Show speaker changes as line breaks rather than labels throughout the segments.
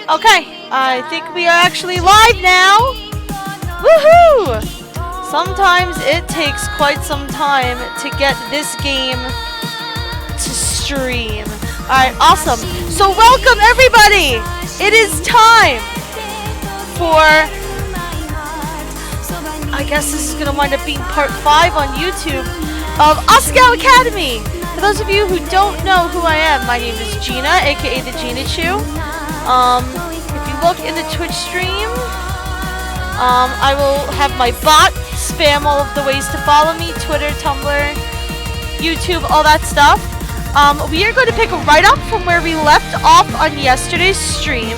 Okay, I think we are actually live now. Woohoo! Sometimes it takes quite some time to get this game to stream. Alright, awesome. So welcome everybody! It is time for, I guess this is going to wind up being part 5 on YouTube of Asagao Academy. For those of you who don't know who I am, my name is Gina, aka the Gina Chew. If you look in the Twitch stream, I will have my bot spam all of the ways to follow me, Twitter, Tumblr, YouTube, all that stuff. We are going to pick right up from where we left off on yesterday's stream.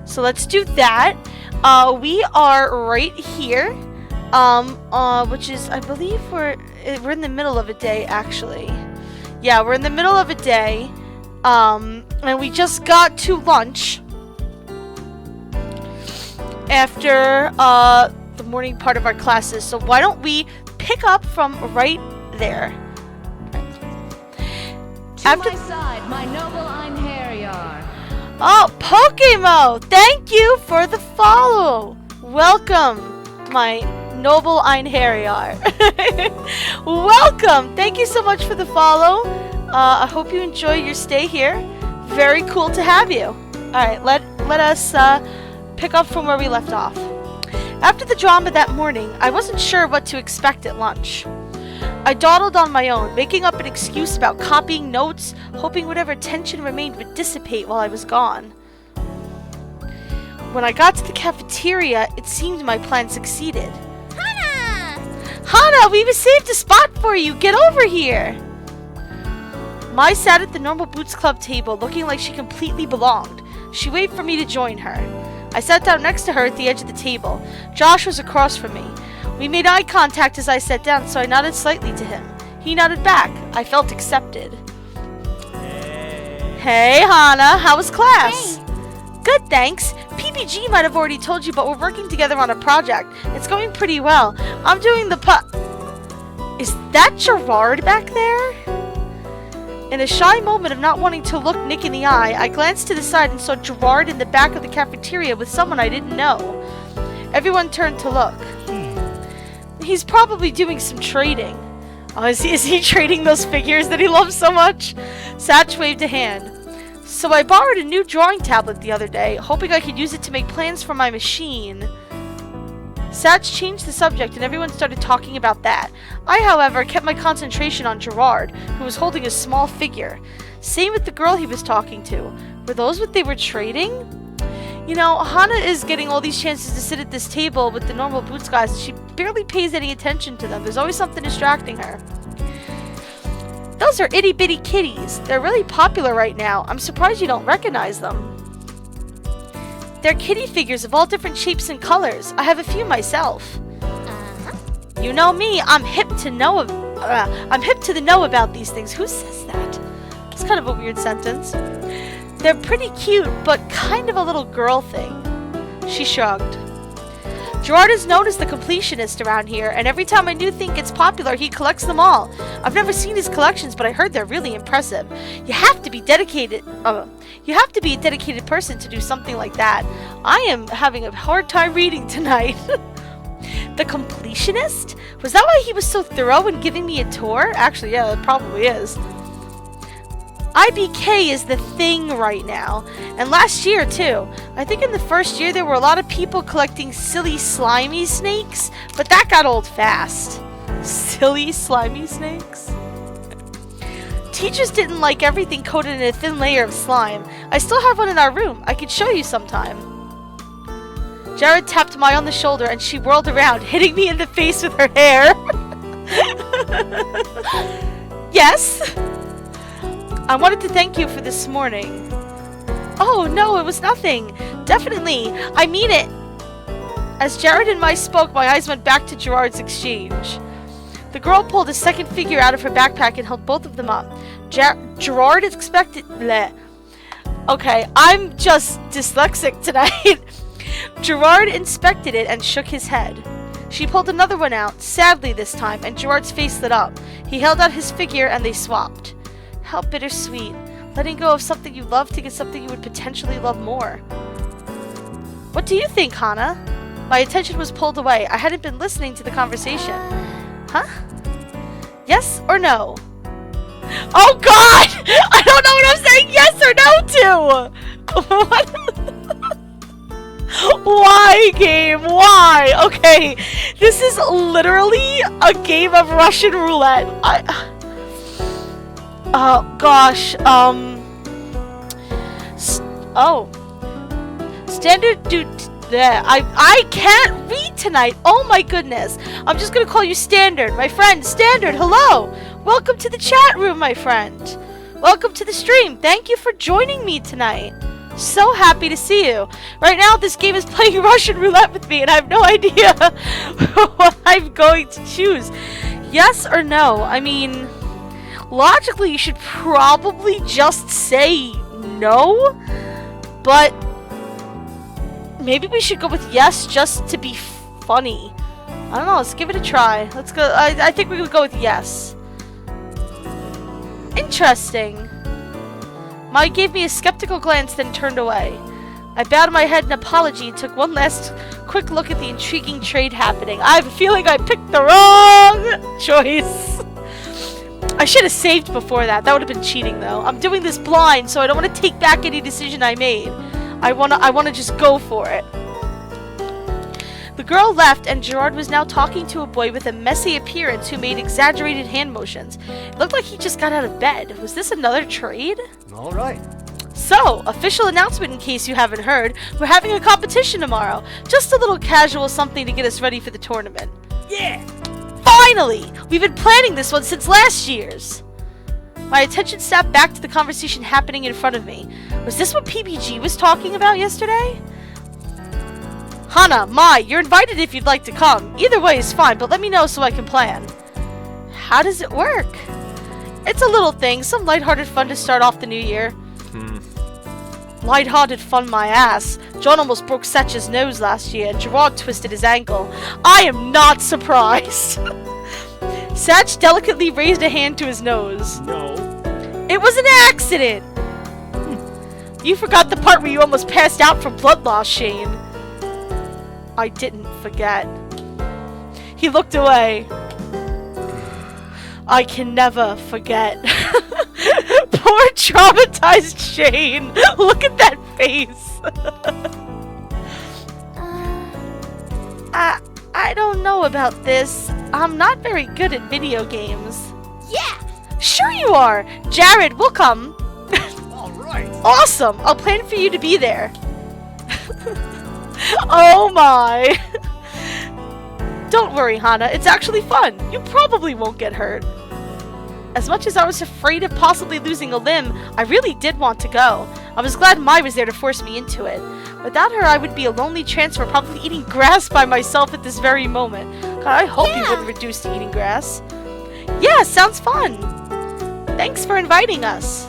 So let's do that. We are right here, which is, I believe we're in the middle of a day, actually. Yeah, we're in the middle of a day. And we just got to lunch after the morning part of our classes. So why don't we pick up from right there?
After my side, my noble Einherjar.
Oh, Pokemo! Thank you for the follow. Welcome, my noble Einherjar. Welcome. Thank you so much for the follow. I hope you enjoy your stay here. Very cool to have you. Alright, let us pick up from where we left off. After the drama that morning, I wasn't sure what to expect at lunch. I dawdled on my own, making up an excuse about copying notes, hoping whatever tension remained would dissipate while I was gone. When I got to the cafeteria, it seemed my plan succeeded. Hana! Hana, we've saved a spot for you! Get over here! Mai sat at the normal Boots Club table, looking like she completely belonged. She waved for me to join her. I sat down next to her at the edge of the table. Josh was across from me. We made eye contact as I sat down, so I nodded slightly to him. He nodded back. I felt accepted. Hey, Hana. How was class? Hey. Good, thanks. PPG might have already told you, but we're working together on a project. It's going pretty well. I'm doing the Is that Gerard back there? In a shy moment of not wanting to look Nick in the eye, I glanced to the side and saw Gerard in the back of the cafeteria with someone I didn't know. Everyone turned to look. He's probably doing some trading. Oh, is he trading those figures that he loves so much? Satch waved a hand. So I borrowed a new drawing tablet the other day, hoping I could use it to make plans for my machine. Satch changed the subject and everyone started talking about that. I, however, kept my concentration on Gerard, who was holding a small figure. Same with the girl he was talking to. Were those what they were trading? You know, Hana is getting all these chances to sit at this table with the normal Boots guys, and she barely pays any attention to them. There's always something distracting her. Those are itty-bitty kitties. They're really popular right now. I'm surprised you don't recognize them. They're kitty figures of all different shapes and colors. I have a few myself. You know me. I'm hip to the know about these things. Who says that? It's kind of a weird sentence. They're pretty cute, but kind of a little girl thing. She shrugged. Gerard is known as the completionist around here, and every time a new thing gets popular, he collects them all. I've never seen his collections, but I heard they're really impressive. You have to be dedicated. You have to be a dedicated person to do something like that. I am having a hard time reading tonight. The completionist? Was that why he was so thorough in giving me a tour? Actually, yeah, it probably is. IBK is the thing right now, and last year too. I think in the first year there were a lot of people collecting silly slimy snakes, but that got old fast. Silly slimy snakes? Teachers didn't like everything coated in a thin layer of slime. I still have one in our room. I could show you sometime. Jared tapped Mai on the shoulder and she whirled around, hitting me in the face with her hair. Yes? I wanted to thank you for this morning. Oh, no, it was nothing. Definitely. I mean it. As Jared and Mai spoke, my eyes went back to Gerard's exchange. The girl pulled a second figure out of her backpack and held both of them up. Gerard expected... Bleh. Okay, I'm just dyslexic tonight. Gerard inspected it and shook his head. She pulled another one out, sadly this time, and Gerard's face lit up. He held out his figure and they swapped. How bittersweet. Letting go of something you love to get something you would potentially love more. What do you think, Hana? My attention was pulled away. I hadn't been listening to the conversation. Huh? Yes or no? Oh God! I don't know what I'm saying yes or no to! What? Why, game? Why? Okay, this is literally a game of Russian roulette. Oh gosh. Standard dude. I can't read tonight. Oh my goodness. I'm just gonna call you Standard, my friend. Standard, hello. Welcome to the chat room, my friend. Welcome to the stream. Thank you for joining me tonight. So happy to see you. Right now, this game is playing Russian roulette with me, and I have no idea what I'm going to choose. Yes or no? I mean, logically, you should probably just say no, but maybe we should go with yes just to be funny. I don't know. Let's give it a try. Let's go. I think we're gonna go with yes. Interesting. Mai gave me a skeptical glance, then turned away. I bowed my head in apology and took one last quick look at the intriguing trade happening. I have a feeling I picked the wrong choice. I should have saved before that. That would have been cheating, though. I'm doing this blind, so I don't want to take back any decision I made. I wanna just go for it. The girl left, and Gerard was now talking to a boy with a messy appearance who made exaggerated hand motions. It looked like he just got out of bed. Was this another trade?
All right.
So, official announcement in case you haven't heard, we're having a competition tomorrow. Just a little casual something to get us ready for the tournament.
Yeah.
Finally! We've been planning this one since last year's. My attention snapped back to the conversation happening in front of me. Was this what PBG was talking about yesterday? Hana, Mai, you're invited if you'd like to come. Either way is fine, but let me know so I can plan. How does it work? It's a little thing, some lighthearted fun to start off the new year. Lighthearted fun my ass. John almost broke Setch's nose last year, and Gerard twisted his ankle. I am not surprised. Satch delicately raised a hand to his nose.
No.
It was an accident. You forgot the part where you almost passed out from blood loss, Shane. I didn't forget. He looked away. I can never forget. Poor traumatized Shane. Look at that face. I don't know about this. I'm not very good at video games.
Yeah!
Sure you are. Jared, we'll come.
All right.
Awesome. I'll plan for you to be there. Oh my. Don't worry, Hana. It's actually fun. You probably won't get hurt. As much as I was afraid of possibly losing a limb, I really did want to go. I was glad Mai was there to force me into it. Without her, I would be a lonely transfer, probably eating grass by myself at this very moment. God, I hope you wouldn't reduce to eating grass. Yeah, sounds fun. Thanks for inviting us.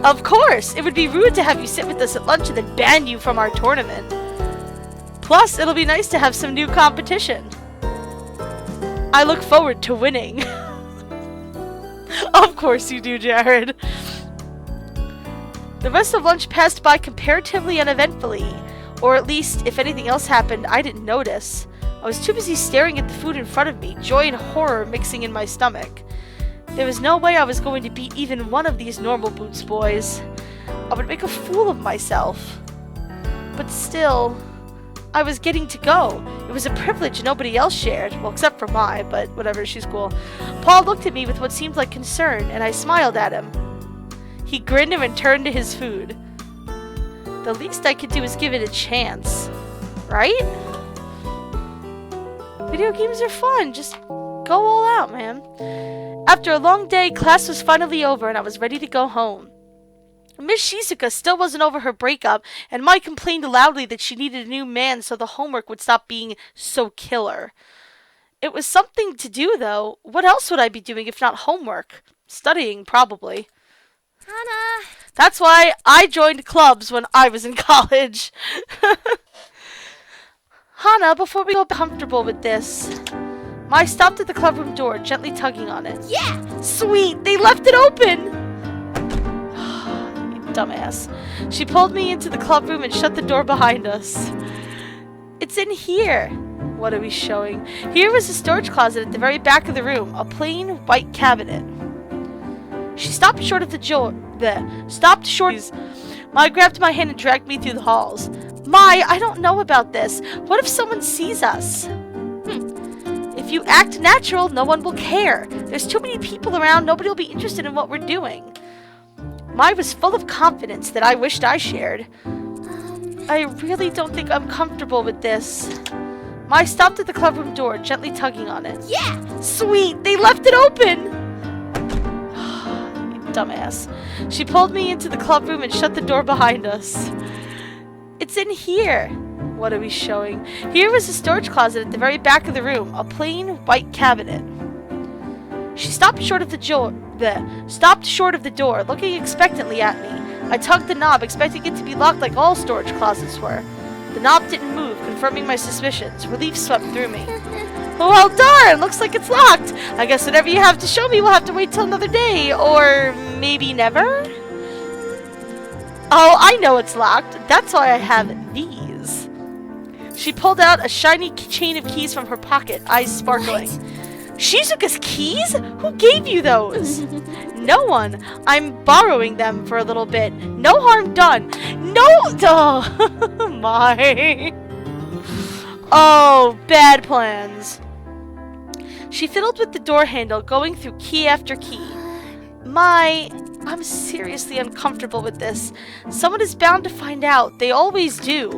Of course, it would be rude to have you sit with us at lunch and then ban you from our tournament. Plus, it'll be nice to have some new competition. I look forward to winning. Of course you do, Jared. The rest of lunch passed by comparatively uneventfully. Or at least, if anything else happened, I didn't notice. I was too busy staring at the food in front of me, joy and horror mixing in my stomach. There was no way I was going to beat even one of these normal boots boys. I would make a fool of myself. But still, I was getting to go. It was a privilege nobody else shared. Well, except for Mai, but whatever, she's cool. Paul looked at me with what seemed like concern, and I smiled at him. He grinned and returned to his food. The least I could do is give it a chance. Right? Video games are fun. Just go all out, man. After a long day, class was finally over, and I was ready to go home. Miss Shizuka still wasn't over her breakup, and Mai complained loudly that she needed a new man so the homework would stop being so killer. It was something to do, though. What else would I be doing if not homework? Studying, probably.
Hana!
That's why I joined clubs when I was in college. Hana, before we go comfortable with this, Mai stopped at the clubroom door, gently tugging on it.
Yeah!
Sweet! They left it open! Dumbass. She pulled me into the club room and shut the door behind us. It's in here. What are we showing? Here was a storage closet at the very back of the room, a plain white cabinet. She stopped short of the door. Stopped short. Mai grabbed my hand and dragged me through the halls. Mai, I don't know about this. What if someone sees us? If you act natural, no one will care. There's too many people around, nobody will be interested in what we're doing. Mai was full of confidence that I wished I shared. I really don't think I'm comfortable with this. Mai stopped at the clubroom door, gently tugging on it.
Yeah!
Sweet, they left it open! Dumbass. She pulled me into the clubroom and shut the door behind us. It's in here. What are we showing? Here was a storage closet at the very back of the room, a plain white cabinet. She stopped short of the door, looking expectantly at me. I tugged the knob, expecting it to be locked like all storage closets were. The knob didn't move, confirming my suspicions. Relief swept through me. Well, darn! Looks like it's locked. I guess whatever you have to show me will have to wait till another day, or maybe never? Oh, I know it's locked. That's why I have these. She pulled out a shiny chain of keys from her pocket, eyes sparkling. What? Shizuka's keys? Who gave you those? No one. I'm borrowing them for a little bit. No harm done. No! Oh, my. Oh, bad plans. She fiddled with the door handle, going through key after key. I'm seriously uncomfortable with this. Someone is bound to find out. They always do.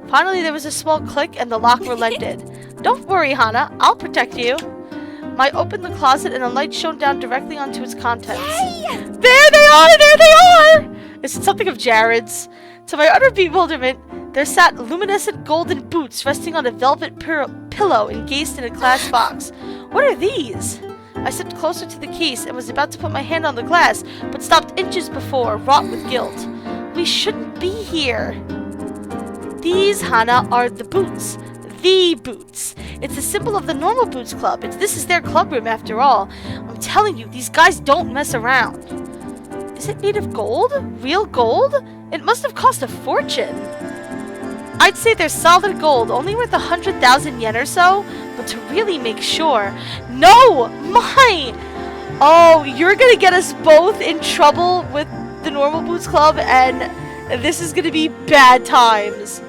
Finally, there was a small click and the lock relented. Don't worry, Hana. I'll protect you. Mai opened the closet and a light shone down directly onto its contents.
Yay!
There they are! There they are! Is it something of Jared's? To my utter bewilderment, there sat luminescent golden boots resting on a velvet pillow encased in a glass box. What are these? I stepped closer to the case and was about to put my hand on the glass, but stopped inches before, wrought with guilt. We shouldn't be here. These, Hana, are the boots. The boots. It's a symbol of the Normal Boots Club. This is their clubroom after all. I'm telling you, these guys don't mess around. Is it made of gold? Real gold? It must have cost a fortune. I'd say they're solid gold, only worth 100,000 yen or so, but to really make sure. No! Mai! Oh, you're gonna get us both in trouble with the Normal Boots Club, and this is gonna be bad times.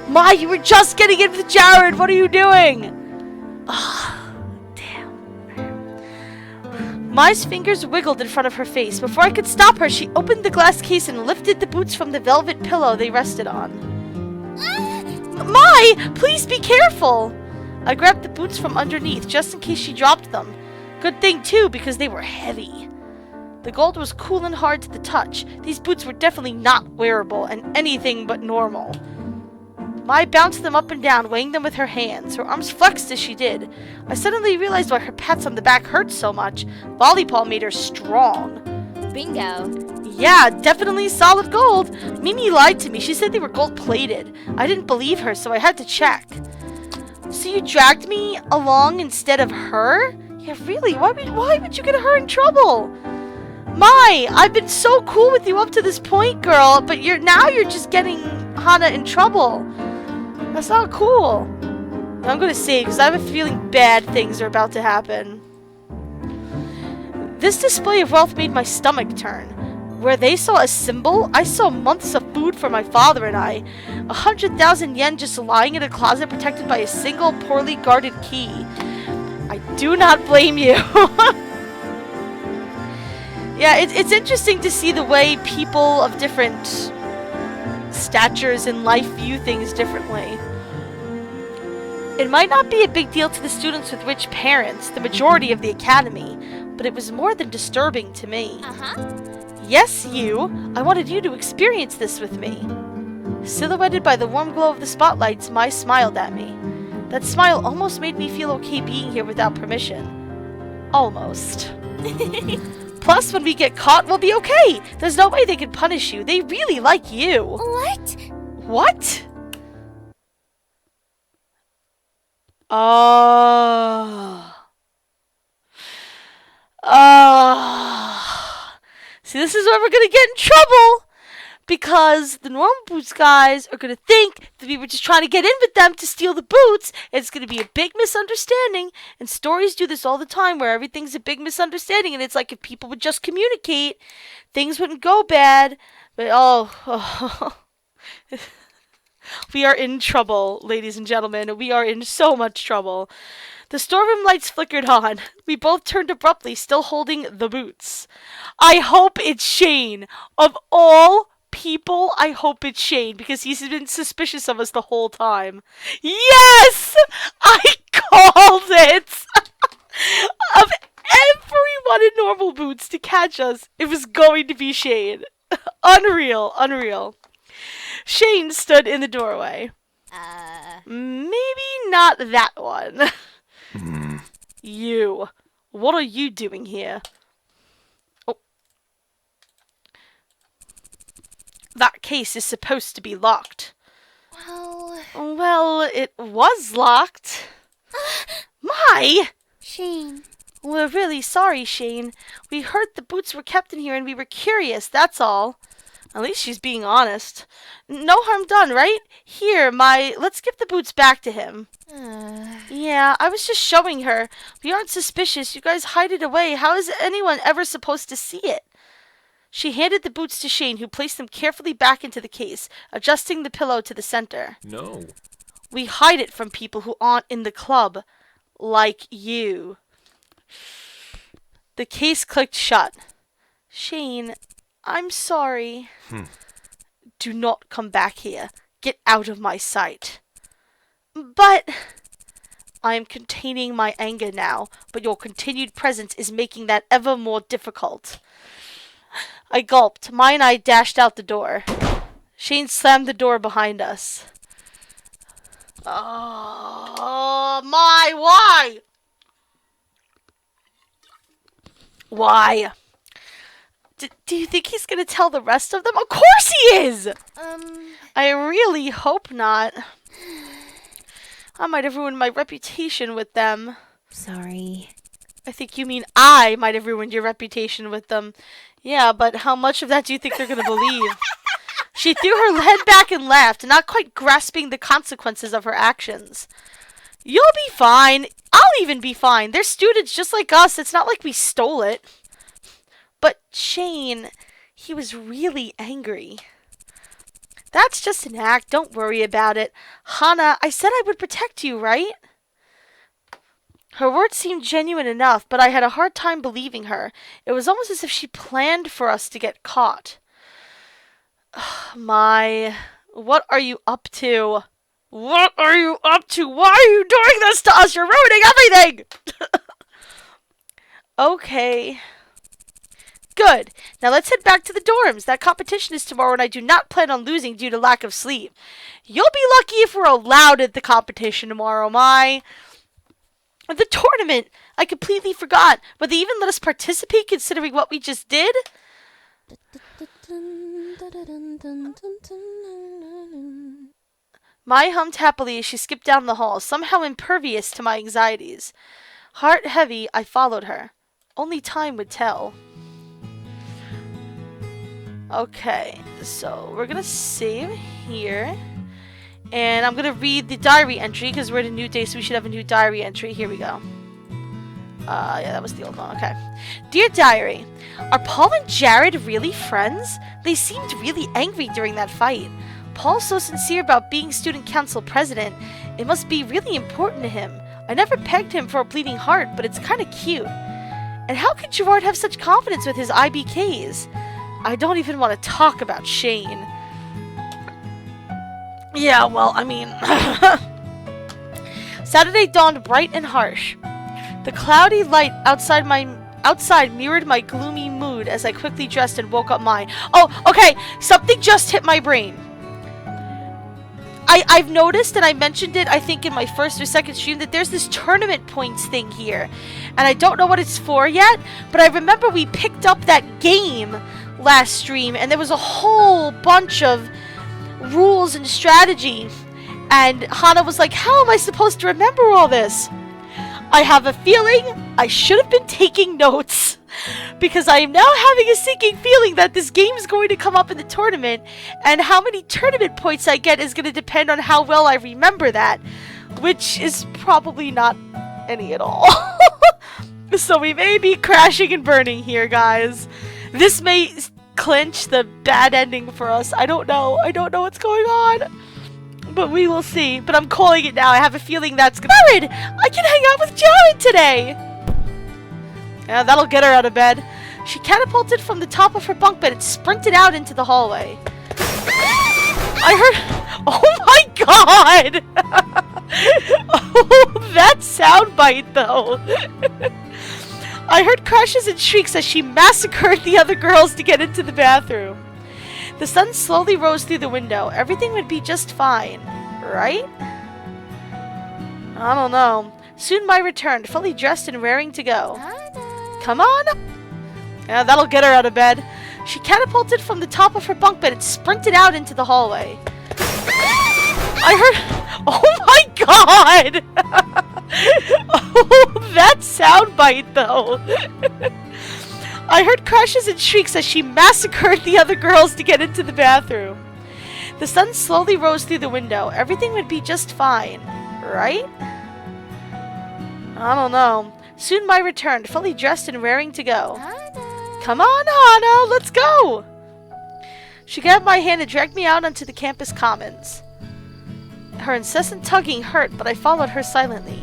Mai, you were just getting in with Jared! What are you doing? Oh, damn. Mai's fingers wiggled in front of her face. Before I could stop her, she opened the glass case and lifted the boots from the velvet pillow they rested on. Mai, please be careful! I grabbed the boots from underneath, just in case she dropped them. Good thing, too, because they were heavy. The gold was cool and hard to the touch. These boots were definitely not wearable, and anything but normal. Mai bounced them up and down, weighing them with her hands. Her arms flexed as she did. I suddenly realized why her pats on the back hurt so much. Volleyball made her strong.
Bingo.
Yeah, definitely solid gold. Mimi lied to me. She said they were gold-plated. I didn't believe her, so I had to check. So you dragged me along instead of her? Yeah, really? Why would you get her in trouble? Mai, I've been so cool with you up to this point, girl, but now you're just getting Hana in trouble. That's not cool. I'm gonna say, because I have a feeling bad things are about to happen. This display of wealth made my stomach turn. Where they saw a symbol, I saw months of food for my father and I. 100,000 yen just lying in a closet protected by a single poorly guarded key. I do not blame you. Yeah, it's interesting to see the way people of different statures in life view things differently. It might not be a big deal to the students with rich parents, the majority of the academy, but it was more than disturbing to me. Yes, you. I wanted you to experience this with me. Silhouetted by the warm glow of the spotlights, Mai smiled at me. That smile almost made me feel okay being here without permission. Almost. Plus, when we get caught, we'll be okay. There's no way they can punish you. They really like you.
What?
What? Oh. See, this is where we're gonna get in trouble. Because the normal boots guys are going to think that we were just trying to get in with them to steal the boots. It's going to be a big misunderstanding. And stories do this all the time where everything's a big misunderstanding. And it's like if people would just communicate, things wouldn't go bad. But oh. We are in trouble, ladies and gentlemen. We are in so much trouble. The storeroom lights flickered on. We both turned abruptly, still holding the boots. I hope it's Shane. Of all people, I hope it's Shane, because he's been suspicious of us the whole time. Yes! I called it! Of everyone in normal boots to catch us, it was going to be Shane. Unreal. Shane stood in the doorway. Maybe not that one. You. What are you doing here? Oh. That case is supposed to be locked. Well, it was locked. My!
Shane.
We're really sorry, Shane. We heard the boots were kept in here and we were curious, that's all. At least she's being honest. No harm done, right? Here, let's give the boots back to him. Yeah, I was just showing her. We aren't suspicious. You guys hide it away. How is anyone ever supposed to see it? She handed the boots to Shane, who placed them carefully back into the case, adjusting the pillow to the center.
No.
We hide it from people who aren't in the club. Like you. The case clicked shut. Shane, I'm sorry. Do not come back here. Get out of my sight. But I am containing my anger now, but your continued presence is making that ever more difficult. I gulped. Mai and I dashed out the door. Shane slammed the door behind us. Oh, Mai, why? Why? Do you think he's going to tell the rest of them? Of course he is! I really hope not. I might have ruined my reputation with them.
Sorry.
I think you mean I might have ruined your reputation with them. Yeah, but how much of that do you think they're going to believe? She threw her head back and laughed, not quite grasping the consequences of her actions. You'll be fine. I'll even be fine. They're students just like us. It's not like we stole it. But Shane, he was really angry. That's just an act. Don't worry about it. Hana, I said I would protect you, right? Her words seemed genuine enough, but I had a hard time believing her. It was almost as if she planned for us to get caught. What are you up to? What are you up to? Why are you doing this to us? You're ruining everything! Okay. Good. Now let's head back to the dorms. That competition is tomorrow and I do not plan on losing due to lack of sleep. You'll be lucky if we're allowed at the competition tomorrow, Mai. The tournament! I completely forgot. Would they even let us participate considering what we just did? Mai hummed happily as she skipped down the hall, somehow impervious to my anxieties. Heart heavy, I followed her. Only time would tell. Okay, so we're gonna save here. And I'm gonna read the diary entry because we're in a new day, so we should have a new diary entry. Here we go. Yeah, that was the old one. Okay. Dear Diary, are Paul and Jared really friends? They seemed really angry during that fight. Paul's so sincere about being student council president. It must be really important to him. I never pegged him for a bleeding heart, but it's kind of cute. And how could Gerard have such confidence with his IBKs? I don't even want to talk about Shane. Yeah, well, I mean... Saturday dawned bright and harsh. The cloudy light outside mirrored my gloomy mood as I quickly dressed and woke up Mai. Oh, okay, something just hit my brain. I've noticed, and I mentioned it, I think, in my first or second stream, that there's this tournament points thing here. And I don't know what it's for yet, but I remember we picked up that game last stream, and there was a whole bunch of rules and strategy. And Hana was like, how am I supposed to remember all this? I have a feeling I should have been taking notes, because I am now having a sinking feeling that this game is going to come up in the tournament, and how many tournament points I get is going to depend on how well I remember that, which is probably not any at all. So we may be crashing and burning here, guys. This may clinch the bad ending for us. I don't know. I don't know what's going on. But we will see. But I'm calling it now. I have a feeling that's gonna— Jared! I can hang out with Jared today! Yeah, that'll get her out of bed. She catapulted from the top of her bunk bed and sprinted out into the hallway. I heard— Oh my god! Oh, that soundbite though. I heard crashes and shrieks as she massacred the other girls to get into the bathroom. The sun slowly rose through the window. Everything would be just fine, right? I don't know. Soon Mai returned, fully dressed and raring to go. Come on! Yeah, that'll get her out of bed. She catapulted from the top of her bunk bed and sprinted out into the hallway. I heard— Oh my god! Oh, that soundbite though. I heard crashes and shrieks as she massacred the other girls to get into the bathroom. The sun slowly rose through the window. Everything would be just fine, right? I don't know. Soon Mai returned, fully dressed and raring to go. Come on, Hana, let's go! She grabbed my hand and dragged me out onto the campus commons. Her incessant tugging hurt, but I followed her silently.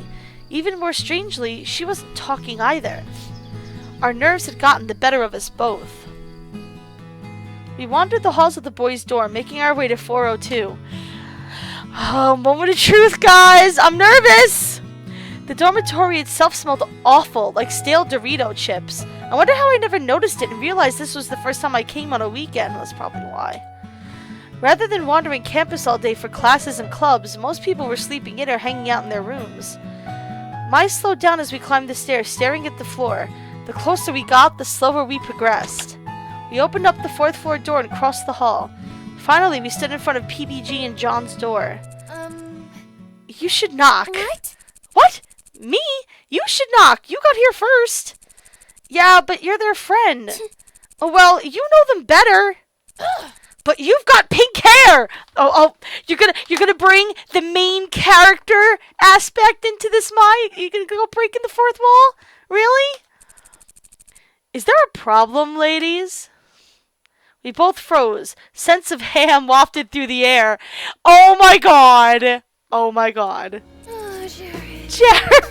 Even more strangely, she wasn't talking either. Our nerves had gotten the better of us both. We wandered the halls of the boys' dorm, making our way to 402. Oh, moment of truth, guys! I'm nervous! The dormitory itself smelled awful, like stale Dorito chips. I wonder how I never noticed it and realized this was the first time I came on a weekend. That's probably why. Rather than wandering campus all day for classes and clubs, most people were sleeping in or hanging out in their rooms. Mai slowed down as we climbed the stairs, staring at the floor. The closer we got, the slower we progressed. We opened up the 4th floor door and crossed the hall. Finally, we stood in front of PBG and John's door. You should knock.
What?
What? Me? You should knock. You got here first. Yeah, but you're their friend. Oh, well, you know them better. But you've got pink hair. Oh, you're gonna bring the main character aspect into this, Mai? You gonna go breaking the fourth wall? Really? Is there a problem, ladies? We both froze. Scents of ham wafted through the air. Oh my god. Oh my god.
Oh, Jared.
Jared!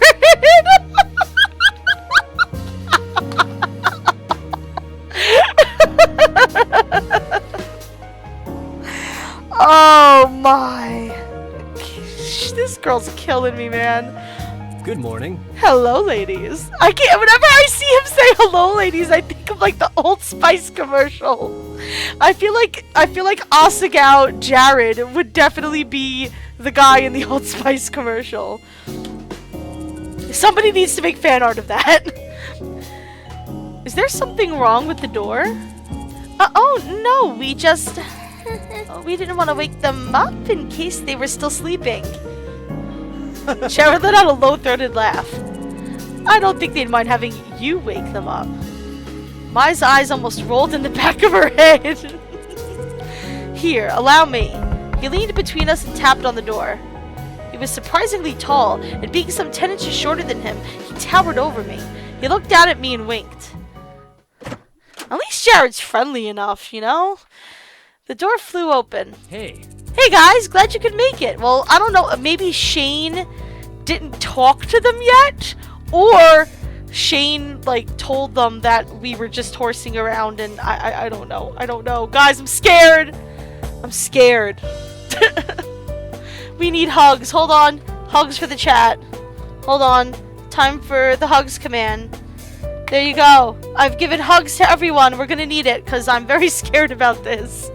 Oh my. This girl's killing me, man.
Good morning.
Hello, ladies. I can't. Whenever I see him say hello, ladies, I think of like the Old Spice commercial. I feel like Asagao Jared would definitely be the guy in the Old Spice commercial. Somebody needs to make fan art of that. Is there something wrong with the door? Oh no, we just we didn't want to wake them up in case they were still sleeping. Jared let out a low-throated laugh. I don't think they'd mind having you wake them up. Mai's eyes almost rolled in the back of her head. Here, allow me. He leaned between us and tapped on the door. He was surprisingly tall, and being some 10 inches shorter than him, he towered over me. He looked down at me and winked. At least Jared's friendly enough, you know? The door flew open.
Hey.
Hey guys, glad you could make it. Well, I don't know, maybe Shane didn't talk to them yet? Or Shane, like, told them that we were just horsing around and I don't know. I don't know. Guys, I'm scared. I'm scared. We need hugs. Hold on. Hugs for the chat. Hold on. Time for the hugs command. There you go. I've given hugs to everyone. We're gonna need it because I'm very scared about this.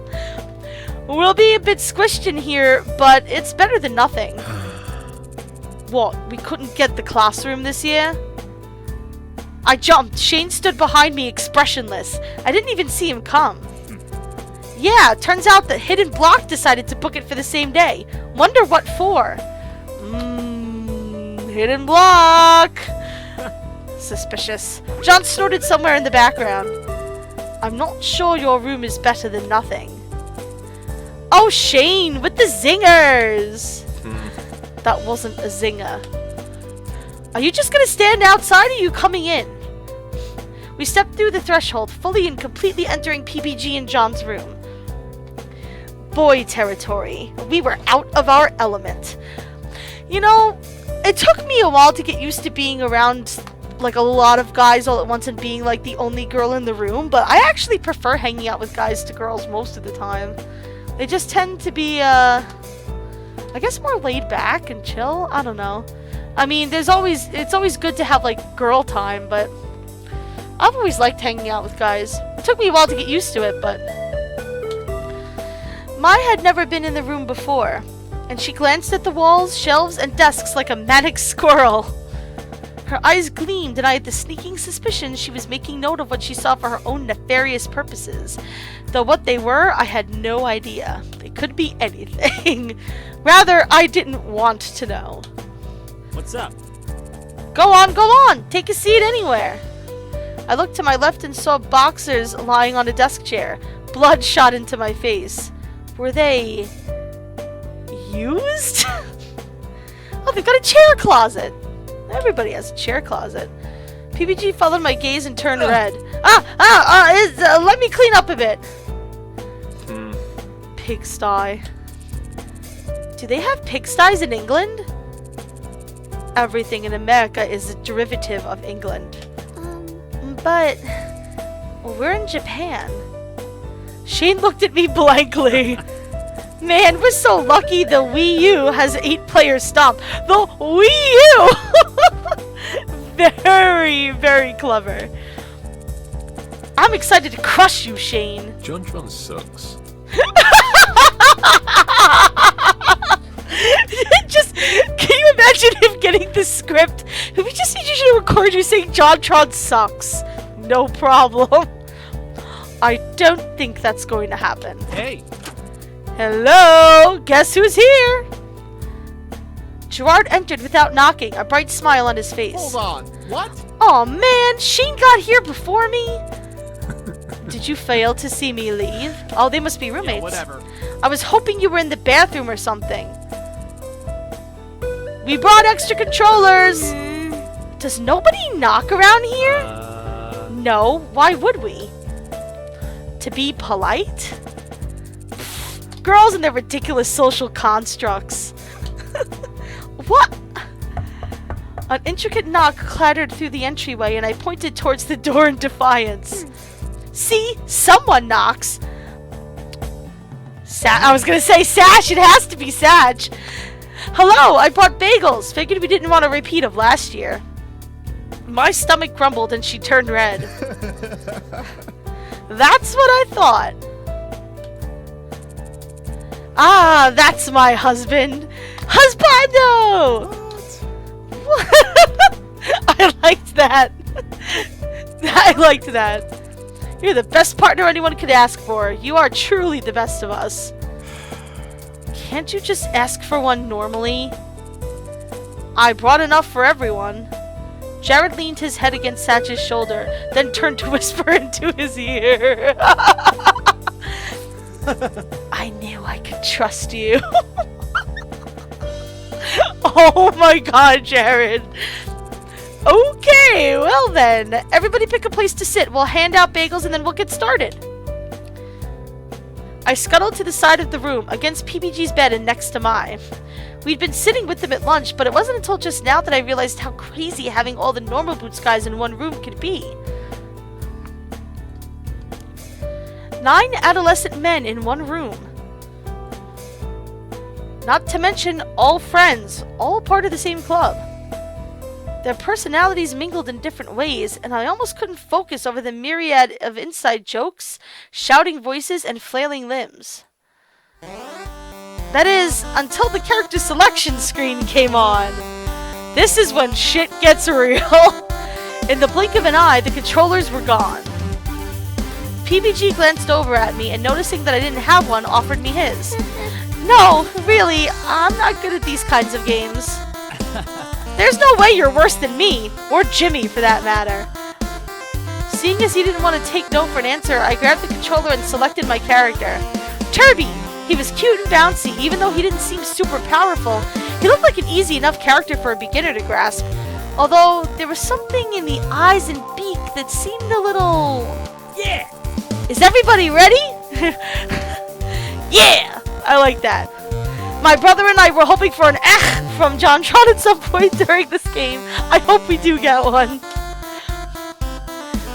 We'll be a bit squished in here, but it's better than nothing. What? We couldn't get the classroom this year? I jumped. Shane stood behind me expressionless. I didn't even see him come. Yeah, turns out that Hidden Block decided to book it for the same day. Wonder what for? Hidden block! Suspicious. John snorted somewhere in the background. I'm not sure your room is better than nothing. Oh, Shane, with the zingers! That wasn't a zinger. Are you just gonna stand outside or are you coming in? We stepped through the threshold, fully and completely entering PPG and John's room. Boy territory. We were out of our element. You know, it took me a while to get used to being around like a lot of guys all at once and being like the only girl in the room, but I actually prefer hanging out with guys to girls most of the time. They just tend to be, I guess more laid back and chill. I don't know. I mean, it's always good to have like girl time, but I've always liked hanging out with guys. It took me a while to get used to it, but Mai had never been in the room before, and she glanced at the walls, shelves, and desks like a manic squirrel. Her eyes gleamed, and I had the sneaking suspicion she was making note of what she saw for her own nefarious purposes. Though what they were, I had no idea. They could be anything. Rather, I didn't want to know.
What's up?
Go on, go on! Take a seat anywhere! I looked to my left and saw boxers lying on a desk chair. Blood shot into my face. Were they used? Oh, they've got a chair closet. Everybody has a chair closet. PPG followed my gaze and turned red. Let me clean up a bit. Pigsty. Do they have pigsties in England? Everything in America is a derivative of England. But we're in Japan. Shane looked at me blankly. Man, we're so lucky the Wii U has 8-player stomp. The Wii U! Very, very clever. I'm excited to crush you, Shane.
John sucks.
Just, can you imagine him getting the script? We just need you to record you saying JonTron sucks. No problem. I don't think that's going to happen.
Hey!
Hello? Guess who's here? Gerard entered without knocking, a bright smile on his face.
Hold on. What?
Aw man, Shane got here before me? Did you fail to see me leave? Oh, they must be roommates.
Yeah, whatever.
I was hoping you were in the bathroom or something. We brought extra controllers! Does nobody knock around here? No, why would we? To be polite? Girls and their ridiculous social constructs. What? An intricate knock clattered through the entryway and I pointed towards the door in defiance. See? Someone knocks. I was gonna say Sash, it has to be Satch. Hello, I brought bagels. Figured we didn't want a repeat of last year. My stomach grumbled and she turned red. That's what I thought. Ah, that's my husband. Husbando! What? I liked that. I liked that. You're the best partner anyone could ask for. You are truly the best of us. Can't you just ask for one normally? I brought enough for everyone. Jared leaned his head against Satch's shoulder, then turned to whisper into his ear. I knew I could trust you. Oh my god, Jared. Okay, well then. Everybody pick a place to sit. We'll hand out bagels and then we'll get started. I scuttled to the side of the room, against PPG's bed and next to mine. We'd been sitting with them at lunch, but it wasn't until just now that I realized how crazy having all the normal boots guys in one room could be. 9 adolescent men in one room. Not to mention all friends, all part of the same club. Their personalities mingled in different ways, and I almost couldn't focus over the myriad of inside jokes, shouting voices, and flailing limbs. That is, until the character selection screen came on. This is when shit gets real. In the blink of an eye, the controllers were gone. PBG glanced over at me and noticing that I didn't have one, offered me his. No, really, I'm not good at these kinds of games. There's no way you're worse than me, or Jimmy for that matter. Seeing as he didn't want to take no for an answer, I grabbed the controller and selected my character. Turby! He was cute and bouncy, even though he didn't seem super powerful. He looked like an easy enough character for a beginner to grasp. Although, there was something in the eyes and beak that seemed a little...
Yeah!
Is everybody ready? Yeah! I like that. My brother and I were hoping for an from JonTron at some point during this game. I hope we do get one.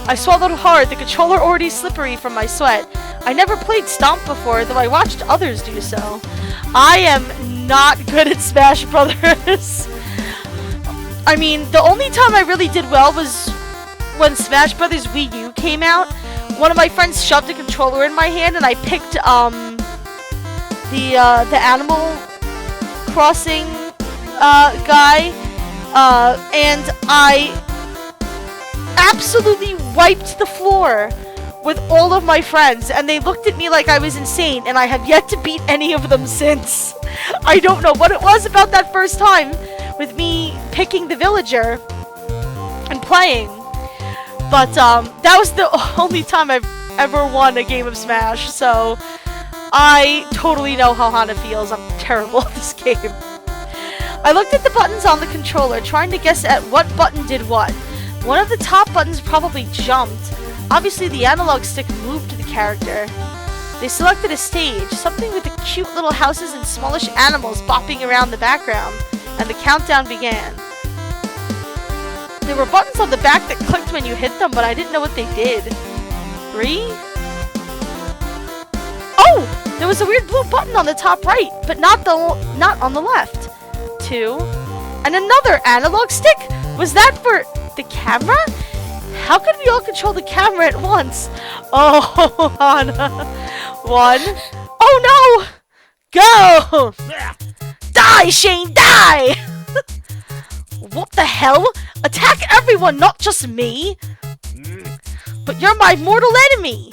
I swallowed hard, the controller already slippery from my sweat. I never played Stomp before, though I watched others do so. I am not good at Smash Brothers. I mean, the only time I really did well was when Smash Brothers Wii U came out. One of my friends shoved a controller in my hand and I picked the Animal Crossing guy, and I absolutely wiped the floor with all of my friends, and they looked at me like I was insane, and I have yet to beat any of them since. I don't know what it was about that first time with me picking the villager and playing, but that was the only time I've ever won a game of Smash, so I totally know how Hana feels. I'm terrible at this game. I looked at the buttons on the controller, trying to guess at what button did what. One of the top buttons probably jumped. Obviously, the analog stick moved the character. They selected a stage, something with the cute little houses and smallish animals bopping around the background, and the countdown began. There were buttons on the back that clicked when you hit them, but I didn't know what they did. 3? Oh! There was a weird blue button on the top right, but not on the left. 2. And another analog stick? Was that for the camera? How could we all control the camera at once? Oh, Hana. 1. Oh no! Go! Die, Shane, die! What the hell? Attack everyone, not just me! But you're my mortal enemy!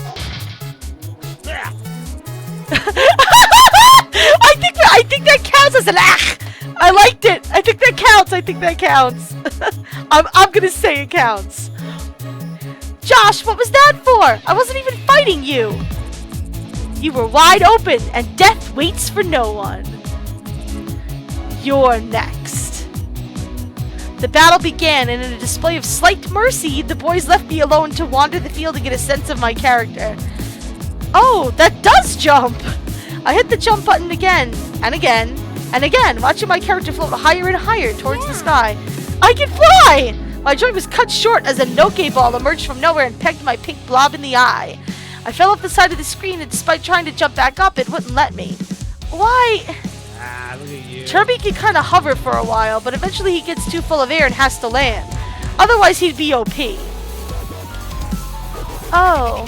I think that counts as an I liked it! I think that counts! I'm gonna say it counts. Josh, what was that for? I wasn't even fighting you! You were wide open, and death waits for no one. You're next. The battle began, and in a display of slight mercy, the boys left me alone to wander the field to get a sense of my character. Oh, that does jump! I hit the jump button again, and again, and again, watching my character float higher and higher towards the sky. I can fly! My joy was cut short as a Noke ball emerged from nowhere and pegged my pink blob in the eye. I fell off the side of the screen, and despite trying to jump back up, it wouldn't let me. Why?
Look at you.
Turby can kind of hover for a while, but eventually he gets too full of air and has to land. Otherwise, he'd be OP. Oh.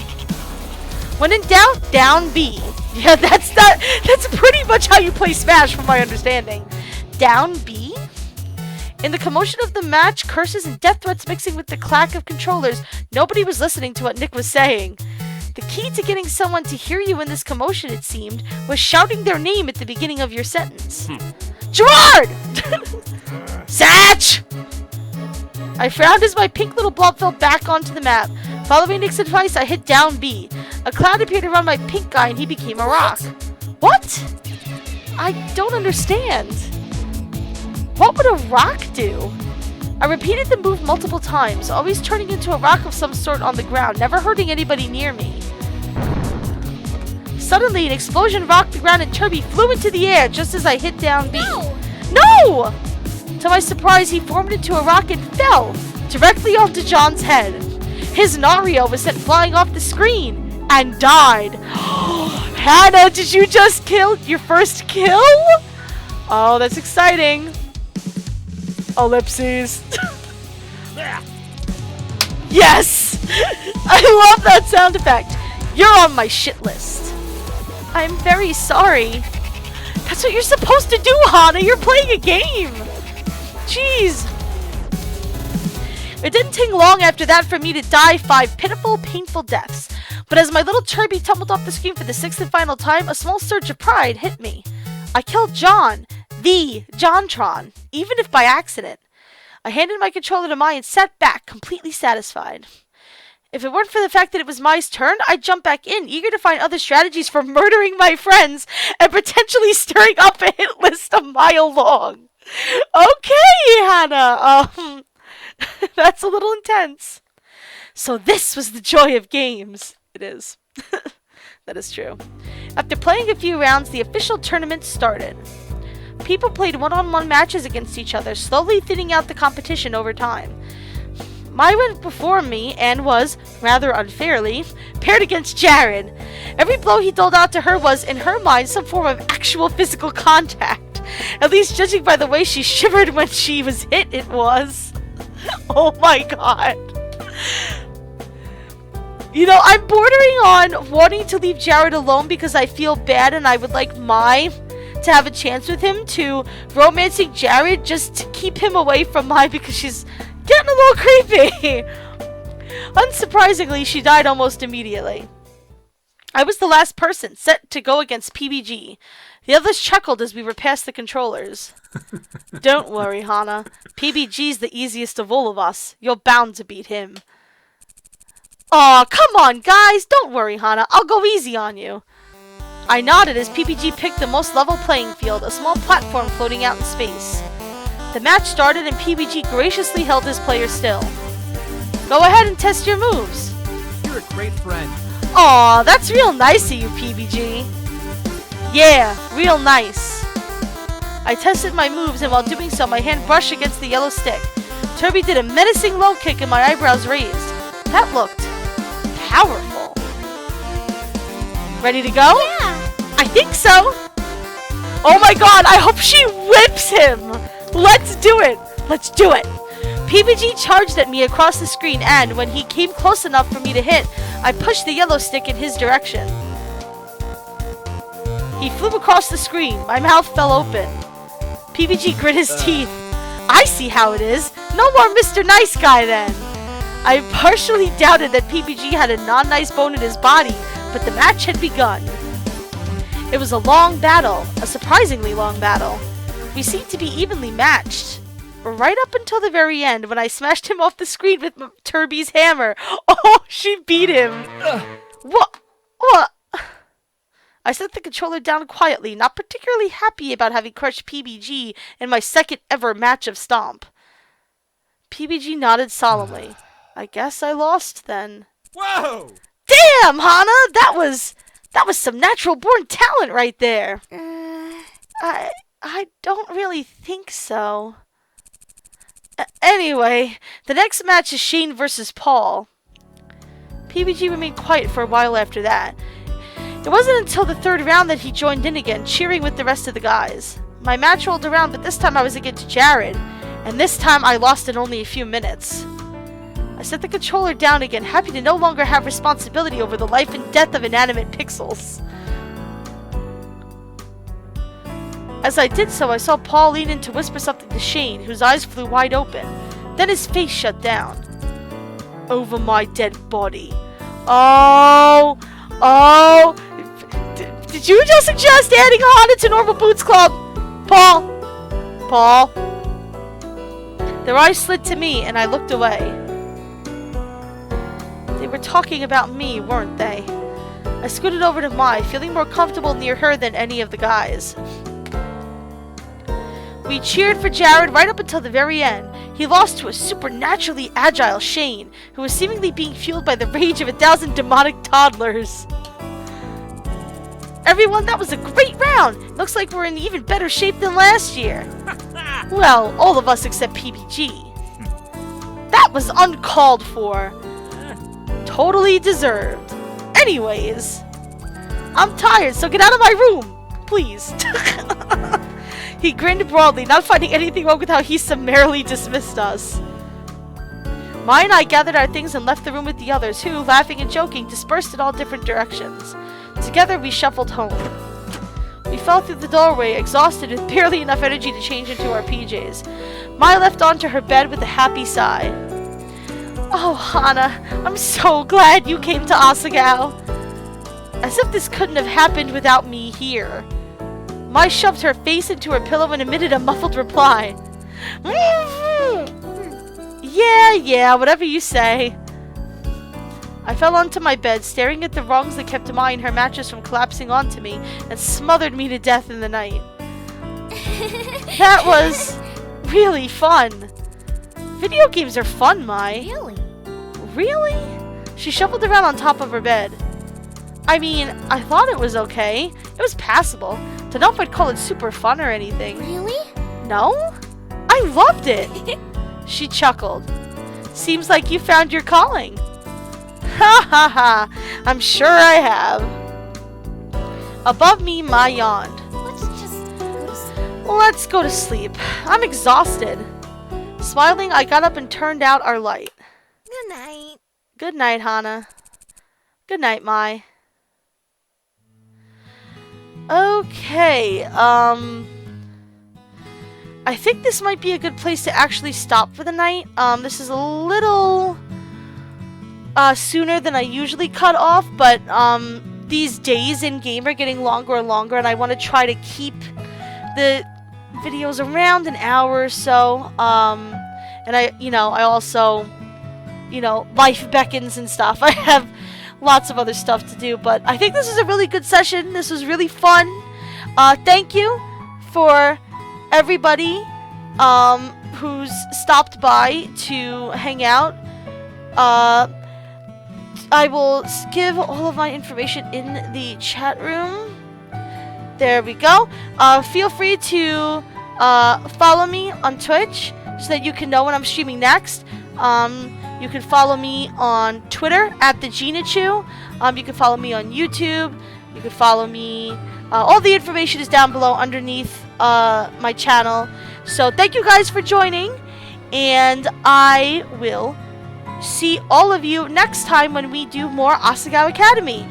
When in doubt, down B. Yeah, that's pretty much how you play Smash, from my understanding. Down B? In the commotion of the match, curses and death threats mixing with the clack of controllers, nobody was listening to what Nick was saying. The key to getting someone to hear you in this commotion, it seemed, was shouting their name at the beginning of your sentence. Gerard! Satch! I frowned as my pink little blob fell back onto the map. Following Nick's advice, I hit down B. A cloud appeared around my pink guy and he became a rock. What? I don't understand. What would a rock do? I repeated the move multiple times, always turning into a rock of some sort on the ground, never hurting anybody near me. Suddenly, an explosion rocked the ground and Turby flew into the air just as I hit down B. No! To my surprise, he formed into a rock and fell directly onto John's head. His Nario was sent flying off the screen and died. Hannah, did you just kill your first kill? Oh, that's exciting. Ellipses. Yes! I love that sound effect. You're on my shit list. I'm very sorry. That's what you're supposed to do, Hana. You're playing a game. Jeez. It didn't take long after that for me to die 5 pitiful, painful deaths. But as my little Turby tumbled off the screen for the 6th and final time, a small surge of pride hit me. I killed John, the JonTron, even if by accident. I handed my controller to Mai and sat back, completely satisfied. If it weren't for the fact that it was Mai's turn, I'd jump back in, eager to find other strategies for murdering my friends and potentially stirring up a hit list a mile long. Okay, Hannah. That's a little intense. So this was the joy of games. It is. That is true. After playing a few rounds, the official tournament started. People played one-on-one matches against each other, slowly thinning out the competition over time. Mai went before me and was, rather unfairly, paired against Jared. Every blow he doled out to her was, in her mind, some form of actual physical contact. At least judging by the way she shivered when she was hit, it was. Oh my god. You know, I'm bordering on wanting to leave Jared alone because I feel bad and I would like Mai to have a chance with him, to romancing Jared just to keep him away from Mai because she's getting a little creepy. Unsurprisingly, she died almost immediately. I was the last person set to go against PBG. The others chuckled as we were past the controllers. Don't worry, Hana. PBG's the easiest of all of us. You're bound to beat him. Aw, come on, guys. Don't worry, Hana. I'll go easy on you. I nodded as PBG picked the most level playing field, a small platform floating out in space. The match started and PBG graciously held his player still. Go ahead and test your moves.
You're a great friend.
Aw, that's real nice of you, PBG. Yeah, real nice. I tested my moves, and while doing so, my hand brushed against the yellow stick. Turby did a menacing low kick and my eyebrows raised. That looked powerful. Ready to go?
Yeah.
I think so. Oh my god, I hope she whips him. Let's do it. Let's do it. PBG charged at me across the screen, and when he came close enough for me to hit, I pushed the yellow stick in his direction. He flew across the screen. My mouth fell open. PBG grit his teeth. I see how it is. No more Mr. Nice Guy then. I partially doubted that PBG had a non-nice bone in his body, but the match had begun. It was a long battle, a surprisingly long battle. We seemed to be evenly matched. Right up until the very end, when I smashed him off the screen with Turby's hammer. Oh, she beat him. What? I set the controller down quietly, not particularly happy about having crushed PBG in my second ever match of Stomp. PBG nodded solemnly. I guess I lost then.
Whoa!
Damn, Hana! That was some natural born talent right there. I don't really think so. Anyway, the next match is Shane versus Paul. PBG remained quiet for a while after that. It wasn't until the third round that he joined in again, cheering with the rest of the guys. My match rolled around, but this time I was against Jared, and this time I lost in only a few minutes. I set the controller down again, happy to no longer have responsibility over the life and death of inanimate pixels. As I did so, I saw Paul lean in to whisper something to Shane, whose eyes flew wide open. Then his face shut down. Over my dead body. Oh! Did you just suggest adding Hana to Normal Boots Club? Paul? Their eyes slid to me, and I looked away. They were talking about me, weren't they? I scooted over to Mai, feeling more comfortable near her than any of the guys. We cheered for Jared right up until the very end. He lost to a supernaturally agile Shane, who was seemingly being fueled by the rage of 1,000 demonic toddlers. Everyone, that was a great round! Looks like we're in even better shape than last year. Well, all of us except PBG. That was uncalled for. Totally deserved. Anyways, I'm tired, so get out of my room, please. He grinned broadly, not finding anything wrong with how he summarily dismissed us. Mai and I gathered our things and left the room with the others, who, laughing and joking, dispersed in all different directions. Together, we shuffled home. We fell through the doorway, exhausted with barely enough energy to change into our PJs. Mai left onto her bed with a happy sigh. Oh, Hana, I'm so glad you came to Asagao. As if this couldn't have happened without me here. Mai shoved her face into her pillow and emitted a muffled reply. Yeah, whatever you say. I fell onto my bed, staring at the rungs that kept Ma and her mattress from collapsing onto me and smothered me to death in the night. That was really fun. Video games are fun, Mai.
Really?
Really? She shuffled around on top of her bed. I mean, I thought it was okay. It was passable. Don't know if I'd call it super fun or anything.
Really?
No? I loved it. She chuckled. Seems like you found your calling. Ha ha ha. I'm sure I have. Above me, Ma yawned.
Let's just go to sleep.
Let's go to sleep. I'm exhausted. Smiling, I got up and turned out our light.
Good night.
Good night, Hana. Good night, Mai. Okay, I think this might be a good place to actually stop for the night. This is a little sooner than I usually cut off, but these days in game are getting longer and longer, and I want to try to keep the videos around an hour or so. And I also, life beckons and stuff. I have lots of other stuff to do, but I think this is a really good session. This was really fun. Thank you for everybody who's stopped by to hang out. I will give all of my information in the chat room. There we go. Feel free to follow me on Twitch so that you can know when I'm streaming next. You can follow me on Twitter at @TheGinaChew. You can follow me on YouTube. You can follow me. All the information is down below underneath my channel. So thank you guys for joining, and I will see all of you next time when we do more Asagao Academy.